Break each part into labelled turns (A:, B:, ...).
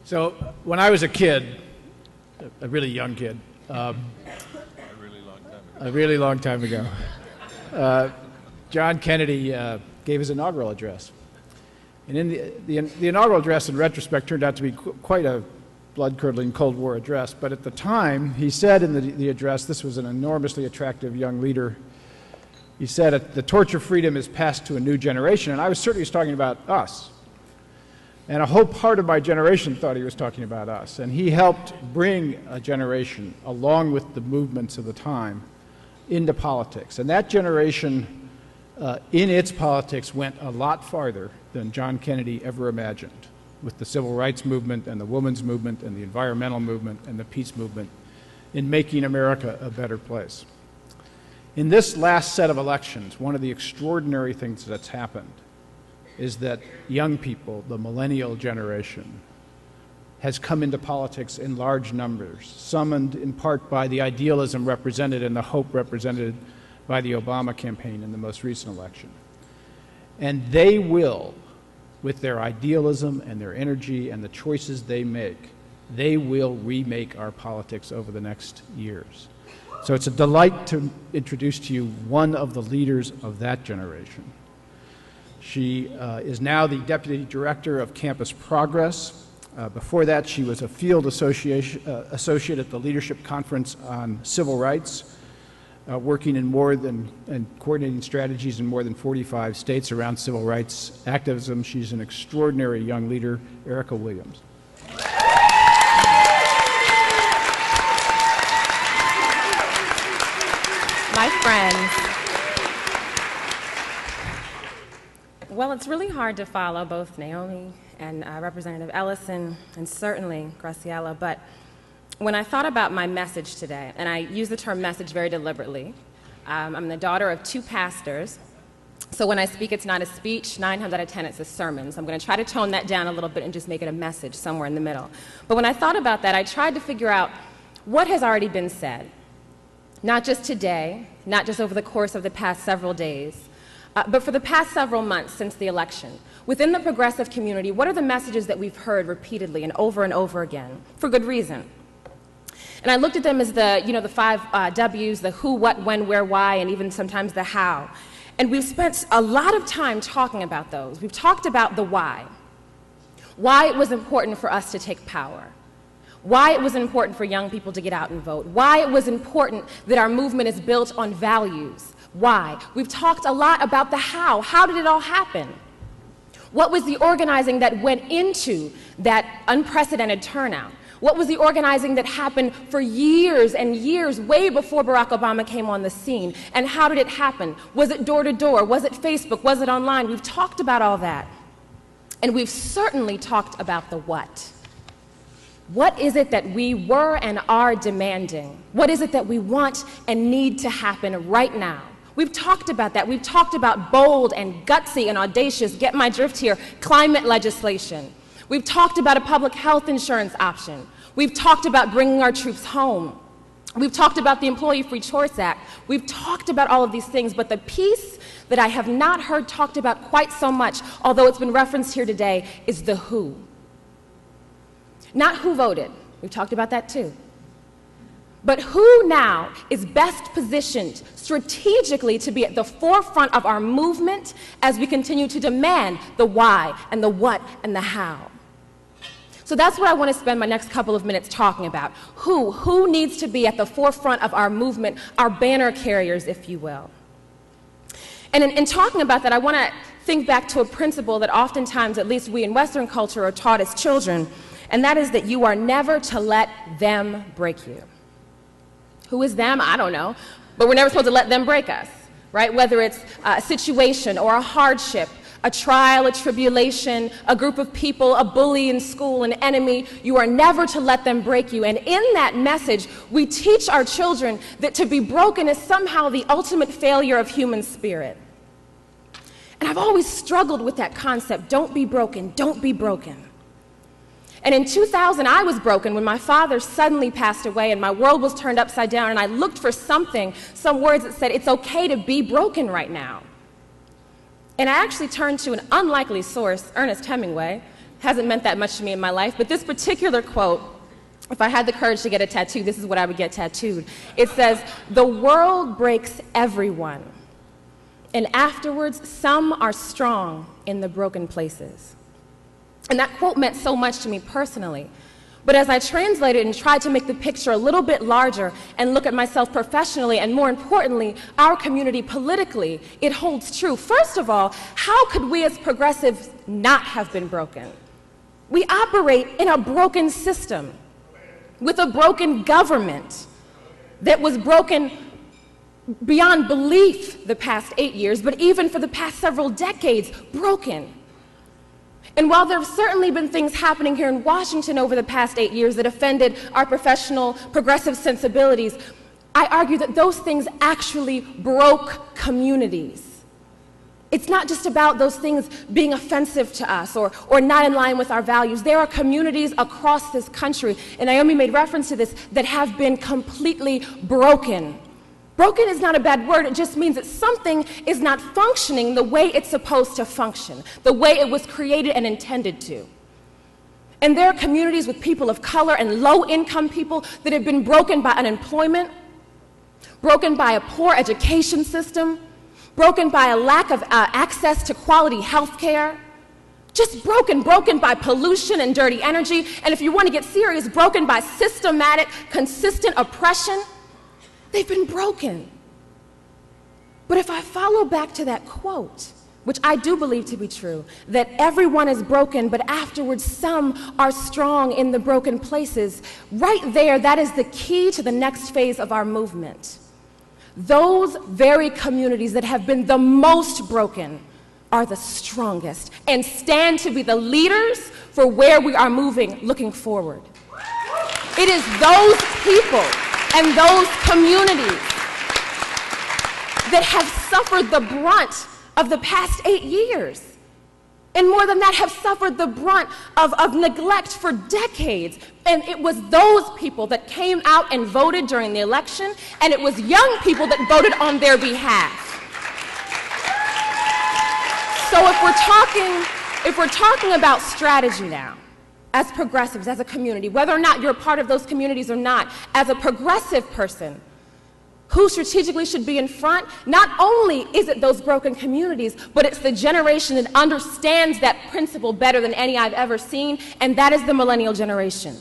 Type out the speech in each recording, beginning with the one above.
A: So when I was a kid, a really young kid, a really long time ago, John Kennedy gave his inaugural address. And in the inaugural address, in retrospect, turned out to be quite a blood-curdling Cold War address. But at the time, he said in the address, this was an enormously attractive young leader, he said, the torch of freedom is passed to a new generation. And I was certainly talking about us. And a whole part of my generation thought he was talking about us. And he helped bring a generation, along with the movements of the time, into politics. And that generation, in its politics, went a lot farther than John Kennedy ever imagined, with the civil rights movement and the women's movement and the environmental movement and the peace movement, in making America a better place. In this last set of elections, one of the extraordinary things that's happened is that young people, the millennial generation, has come into politics in large numbers, summoned in part by the idealism represented and the hope represented by the Obama campaign in the most recent election. And they will, with their idealism and their energy and the choices they make, they will remake our politics over the next years. So it's a delight to introduce to you one of the leaders of that generation. She is now the Deputy Director of Campus Progress. Before that, she was a field associate at the Leadership Conference on Civil Rights, working in and coordinating strategies in more than 45 states around civil rights activism. She's an extraordinary young leader, Erica Williams.
B: My friends, well, it's really hard to follow both Naomi and Representative Ellison and certainly Graciela, but when I thought about my message today, and I use the term message very deliberately, I'm the daughter of 2 pastors, so when I speak it's not a speech, 9 times out of 10 it's a sermon, so I'm going to try to tone that down a little bit and just make it a message somewhere in the middle. But when I thought about that, I tried to figure out what has already been said. Not just today, not just over the course of the past several days, but for the past several months since the election. Within the progressive community, what are the messages that we've heard repeatedly and over again, for good reason? And I looked at them as the 5 W's, the who, what, when, where, why, and even sometimes the how. And we've spent a lot of time talking about those. We've talked about the why. Why it was important for us to take power. Why it was important for young people to get out and vote. Why it was important that our movement is built on values. Why? We've talked a lot about the how. How did it all happen? What was the organizing that went into that unprecedented turnout? What was the organizing that happened for years and years, way before Barack Obama came on the scene? And how did it happen? Was it door to door? Was it Facebook? Was it online? We've talked about all that. And we've certainly talked about the what. What is it that we were and are demanding? What is it that we want and need to happen right now? We've talked about that. We've talked about bold and gutsy and audacious, get my drift here, climate legislation. We've talked about a public health insurance option. We've talked about bringing our troops home. We've talked about the Employee Free Choice Act. We've talked about all of these things, but the piece that I have not heard talked about quite so much, although it's been referenced here today, is the who. Not who voted, we've talked about that too. But who now is best positioned strategically to be at the forefront of our movement as we continue to demand the why and the what and the how. So that's what I want to spend my next couple of minutes talking about. Who needs to be at the forefront of our movement, our banner carriers, if you will. And in talking about that, I want to think back to a principle that oftentimes, at least we in Western culture, are taught as children, and that is that you are never to let them break you. Who is them? I don't know. But we're never supposed to let them break us, right? Whether it's a situation or a hardship, a trial, a tribulation, a group of people, a bully in school, an enemy, you are never to let them break you. And in that message, we teach our children that to be broken is somehow the ultimate failure of human spirit. And I've always struggled with that concept, don't be broken, don't be broken. And in 2000, I was broken when my father suddenly passed away and my world was turned upside down, and I looked for something, some words that said, it's okay to be broken right now. And I actually turned to an unlikely source, Ernest Hemingway. Hasn't meant that much to me in my life, but this particular quote, if I had the courage to get a tattoo, this is what I would get tattooed. It says, "The world breaks everyone, and afterwards some are strong in the broken places." And that quote meant so much to me personally. But as I translated and tried to make the picture a little bit larger and look at myself professionally and, more importantly, our community politically, it holds true. First of all, how could we as progressives not have been broken? We operate in a broken system with a broken government that was broken beyond belief the past 8 years, but even for the past several decades, broken. And while there have certainly been things happening here in Washington over the past 8 years that offended our professional progressive sensibilities, I argue that those things actually broke communities. It's not just about those things being offensive to us or not in line with our values. There are communities across this country, and Naomi made reference to this, that have been completely broken. Broken is not a bad word, it just means that something is not functioning the way it's supposed to function, the way it was created and intended to. And there are communities with people of color and low-income people that have been broken by unemployment, broken by a poor education system, broken by a lack of access to quality health care, just broken by pollution and dirty energy, and if you want to get serious, broken by systematic, consistent oppression. They've been broken. But if I follow back to that quote, which I do believe to be true, that everyone is broken, but afterwards some are strong in the broken places, right there, that is the key to the next phase of our movement. Those very communities that have been the most broken are the strongest and stand to be the leaders for where we are moving, looking forward. It is those people and those communities that have suffered the brunt of the past 8 years. And more than that, have suffered the brunt of neglect for decades. And it was those people that came out and voted during the election, and it was young people that voted on their behalf. So if we're talking about strategy now, as progressives, as a community, whether or not you're a part of those communities or not, as a progressive person, who strategically should be in front, not only is it those broken communities, but it's the generation that understands that principle better than any I've ever seen, and that is the millennial generation.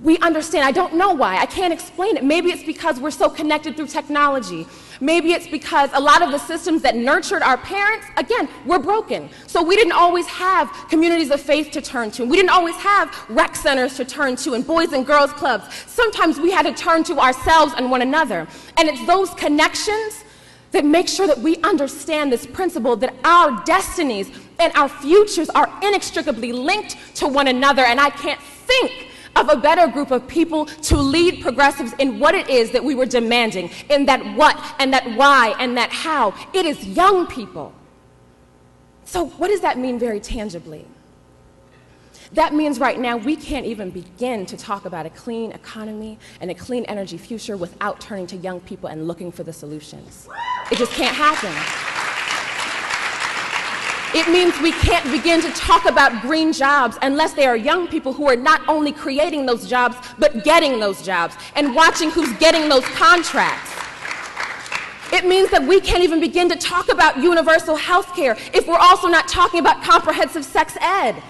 B: We understand, I don't know why, I can't explain it. Maybe it's because we're so connected through technology. Maybe it's because a lot of the systems that nurtured our parents, again, were broken. So we didn't always have communities of faith to turn to. We didn't always have rec centers to turn to and boys and girls clubs. Sometimes we had to turn to ourselves and one another. And it's those connections that make sure that we understand this principle that our destinies and our futures are inextricably linked to one another. And I can't think of a better group of people to lead progressives in what it is that we were demanding, in that what and that why and that how. It is young people. So what does that mean very tangibly? That means right now we can't even begin to talk about a clean economy and a clean energy future without turning to young people and looking for the solutions. It just can't happen. It means we can't begin to talk about green jobs unless they are young people who are not only creating those jobs, but getting those jobs and watching who's getting those contracts. It means that we can't even begin to talk about universal health care if we're also not talking about comprehensive sex ed.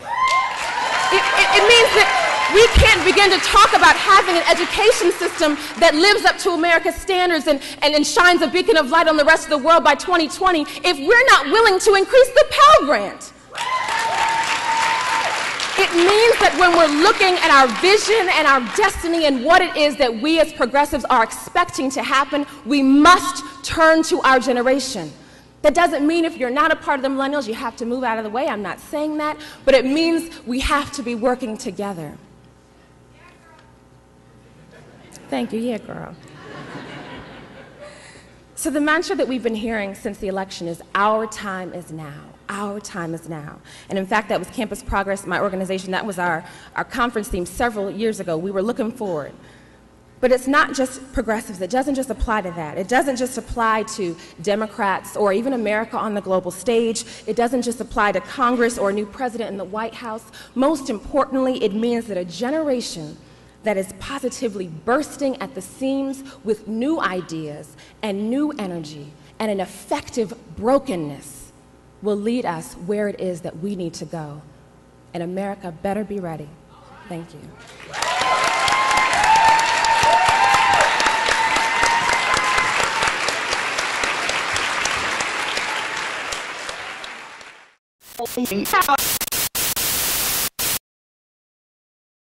B: It means that we can't begin to talk about having an education system that lives up to America's standards and shines a beacon of light on the rest of the world by 2020 if we're not willing to increase the Pell Grant. It means that when we're looking at our vision and our destiny and what it is that we as progressives are expecting to happen, we must turn to our generation. That doesn't mean if you're not a part of the millennials, you have to move out of the way. I'm not saying that, but it means we have to be working together. Thank you, yeah, girl. So the mantra that we've been hearing since the election is, our time is now. Our time is now. And in fact, that was Campus Progress, my organization. That was our conference theme several years ago. We were looking forward. But it's not just progressives. It doesn't just apply to that. It doesn't just apply to Democrats or even America on the global stage. It doesn't just apply to Congress or a new president in the White House. Most importantly, it means that a generation that is positively bursting at the seams with new ideas and new energy and an effective brokenness will lead us where it is that we need to go. And America better be ready. Thank you.